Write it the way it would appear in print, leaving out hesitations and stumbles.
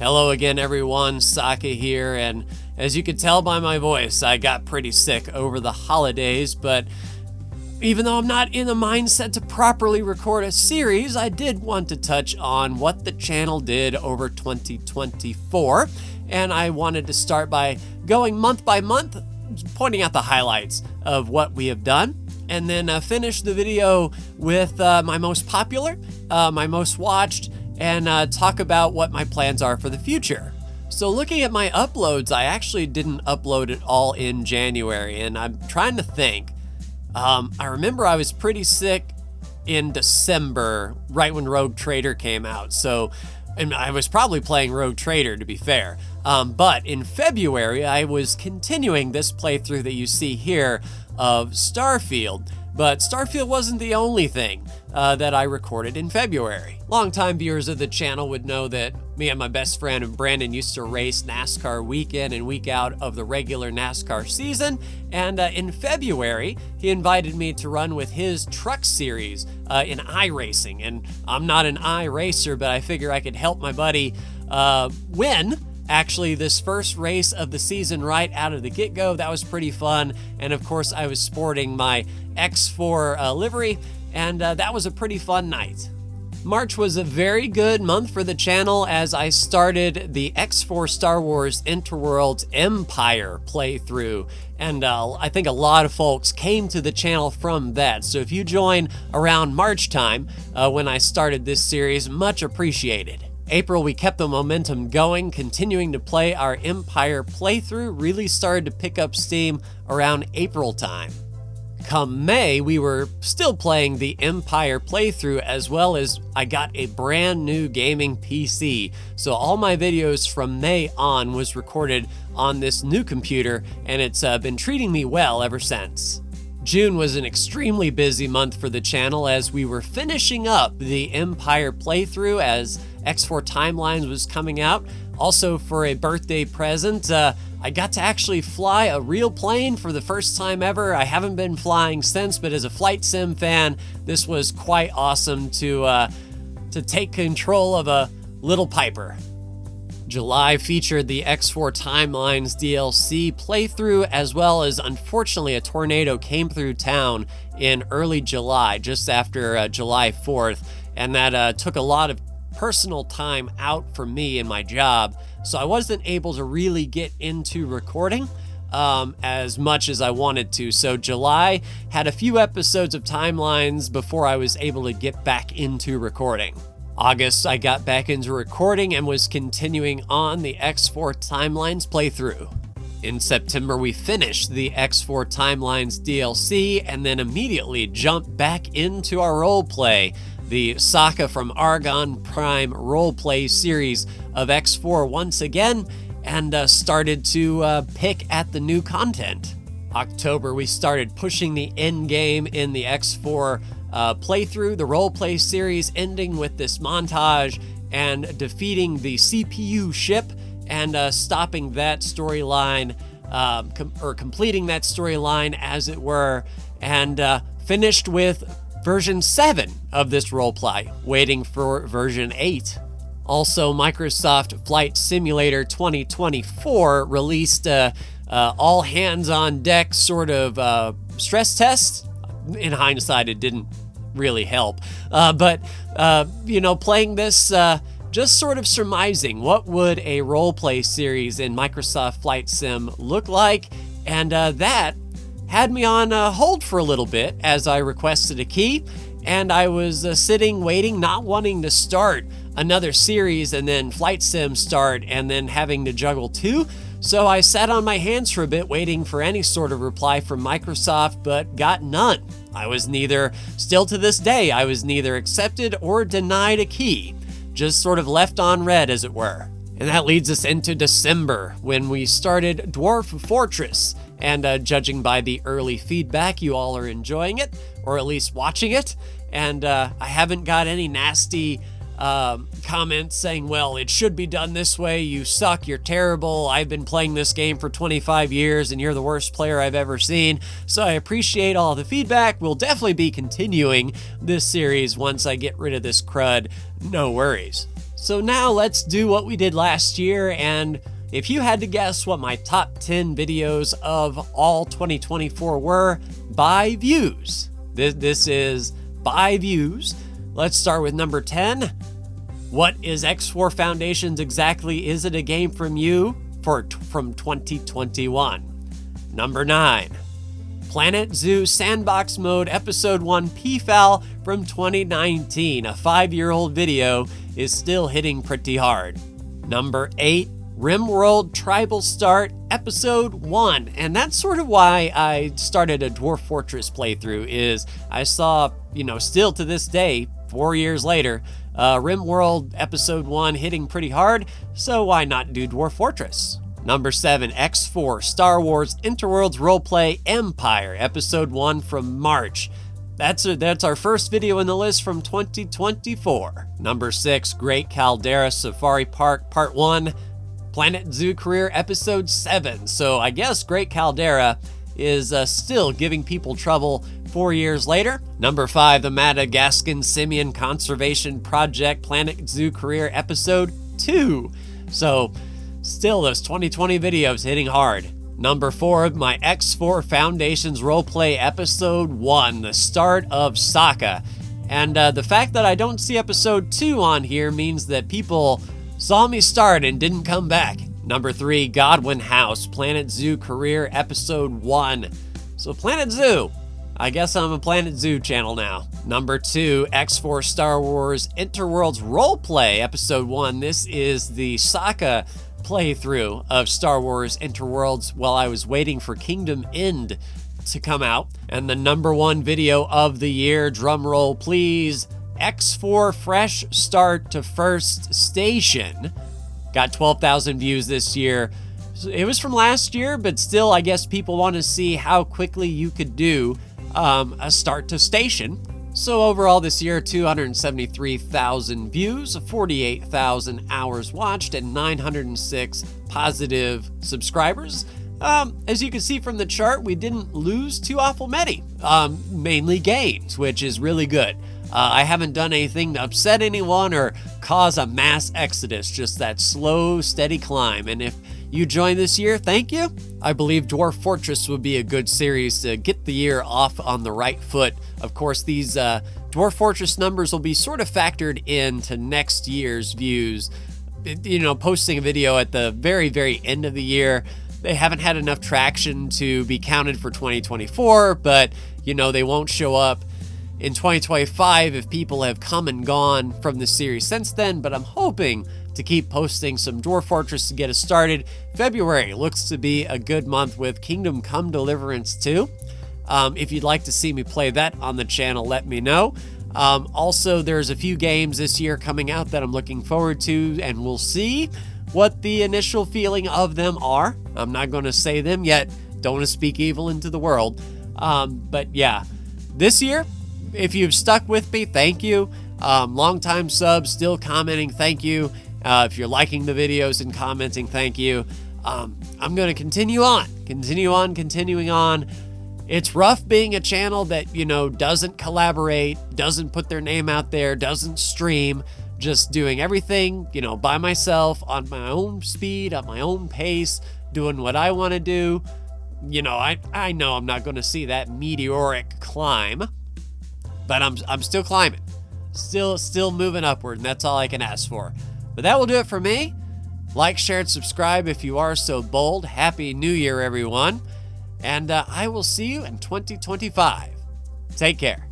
Hello again, everyone. Saka here, and as you could tell by my voice, I got pretty sick over the holidays, but even though I'm not in the mindset to properly record a series, I did want to touch on what the channel did over 2024, and I wanted to start by going month by month, pointing out the highlights of what we have done, and then finish the video with my most popular, my most watched, and talk about what my plans are for the future. So looking at my uploads, I actually didn't upload it all in January, and I'm trying to think. I remember I was pretty sick in December, right when Rogue Trader came out. And I was probably playing Rogue Trader, to be fair. But in February, I was continuing this playthrough that you see here of Starfield. But Starfield wasn't the only thing that I recorded in February. Longtime viewers of the channel would know that me and my best friend Brandon used to race NASCAR week in and week out of the regular NASCAR season. And in February, he invited me to run with his truck series in iRacing. And I'm not an iRacer, but I figure I could help my buddy win actually this first race of the season right out of the get-go. That was pretty fun. And of course, I was sporting my X4 livery, and that was a pretty fun night. March was a very good month for the channel as I started the X4 Star Wars Interworlds Empire playthrough, and I think a lot of folks came to the channel from that. So if you join around March time when I started this series, much appreciated. April, we kept the momentum going, continuing to play our Empire playthrough. Really started to pick up steam around April time. Come May, we were still playing the Empire playthrough, as well as I got a brand new gaming PC. So all my videos from May on was recorded on this new computer, and it's been treating me well ever since. June was an extremely busy month for the channel as we were finishing up the Empire playthrough as X4 Timelines was coming out. Also, for a birthday present, I got to actually fly a real plane for the first time ever. I haven't been flying since, but as a flight sim fan, this was quite awesome to take control of a little Piper. July featured the X4 Timelines DLC playthrough, as well as, unfortunately, a tornado came through town in early July, just after July 4th, and that took a lot of personal time out for me and my job, so I wasn't able to really get into recording as much as I wanted to. So July had a few episodes of Timelines before I was able to get back into recording. August, I got back into recording and was continuing on the X4 Timelines playthrough. In September, we finished the X4 Timelines DLC and then immediately jumped back into our roleplay, the Saka from Argon Prime roleplay series of X4 once again, and started to pick at the new content. October, we started pushing the end game in the X4 playthrough, the roleplay series, ending with this montage and defeating the CPU ship and stopping that storyline, or completing that storyline as it were, and finished with version 7 of this roleplay, waiting for version 8. Also, Microsoft Flight Simulator 2024 released all hands on deck sort of stress test. In hindsight, it didn't really help, but playing this, just sort of surmising what would a roleplay series in Microsoft Flight Sim look like, and that had me on hold for a little bit as I requested a key, and I was sitting waiting, not wanting to start another series and then Flight Sim start and then having to juggle two. So I sat on my hands for a bit waiting for any sort of reply from Microsoft, but got none. Still to this day, I was neither accepted or denied a key, just sort of left on red, as it were. And that leads us into December, when we started Dwarf Fortress, and judging by the early feedback, you all are enjoying it, or at least watching it, and I haven't got any nasty comments saying, well, it should be done this way, you suck, you're terrible, I've been playing this game for 25 years and you're the worst player I've ever seen. So I appreciate all the feedback. We'll definitely be continuing this series once I get rid of this crud, no worries. So now let's do what we did last year, and if you had to guess what my top 10 videos of all 2024 were by views, this is by views. Let's start with number 10. What is X4 Foundations exactly? Is it a game from you from 2021? Number 9. Planet Zoo Sandbox Mode Episode 1 PFAL from 2019. A 5-year-old video is still hitting pretty hard. Number 8. RimWorld Tribal Start Episode 1. And that's sort of why I started a Dwarf Fortress playthrough, is I saw, still to this day, 4 years later, RimWorld Episode 1 hitting pretty hard, so why not do Dwarf Fortress? Number 7, X4 Star Wars Interworlds Roleplay Empire Episode 1 from March. That's our first video in the list from 2024. Number 6, Great Caldera Safari Park Part 1 Planet Zoo Career Episode 7. So I guess Great Caldera is still giving people trouble 4 years later. Number 5, the Madagascan Simian Conservation Project Planet Zoo Career Episode 2. So still those 2020 videos hitting hard. Number 4, my X4 Foundations Roleplay Episode 1, the start of Saka. And the fact that I don't see Episode 2 on here means that people saw me start and didn't come back. Number 3, Godwin House Planet Zoo Career Episode 1. So Planet Zoo, I guess I'm a Planet Zoo channel now. Number 2, X4 Star Wars Interworlds Roleplay Episode 1. This is the Saka playthrough of Star Wars Interworlds while I was waiting for Kingdom End to come out. And the number 1 video of the year, drum roll please, X4 Fresh Start to First Station. Got 12,000 views this year. It was from last year, but still, I guess people want to see how quickly you could do a start to station. So overall this year, 273,000 views, 48,000 hours watched, and 906 positive subscribers. As you can see from the chart, we didn't lose too awful many, mainly gains, which is really good. I haven't done anything to upset anyone or cause a mass exodus, just that slow, steady climb. And if you joined this year, thank you. I believe Dwarf Fortress would be a good series to get the year off on the right foot. Of course, these Dwarf Fortress numbers will be sort of factored into next year's views. Posting a video at the very, very end of the year. They haven't had enough traction to be counted for 2024, but, they won't show up in 2025 if people have come and gone from the series since then. But I'm hoping to keep posting some Dwarf Fortress to get us started. February looks to be a good month with Kingdom Come Deliverance 2. If you'd like to see me play that on the channel, let me know. Also, there's a few games this year coming out that I'm looking forward to, and we'll see what the initial feeling of them are. I'm not going to say them yet. Don't want to speak evil into the world. But yeah, this year, if you've stuck with me, thank you. Longtime subs, still commenting, thank you. If you're liking the videos and commenting, thank you. I'm going to continuing on. It's rough being a channel that, doesn't collaborate, doesn't put their name out there, doesn't stream, just doing everything, by myself, on my own speed, at my own pace, doing what I want to do. I know I'm not going to see that meteoric climb, but I'm still climbing, still moving upward, and that's all I can ask for. But that will do it for me. Like, share, and subscribe if you are so bold. Happy New Year, everyone. And I will see you in 2025. Take care.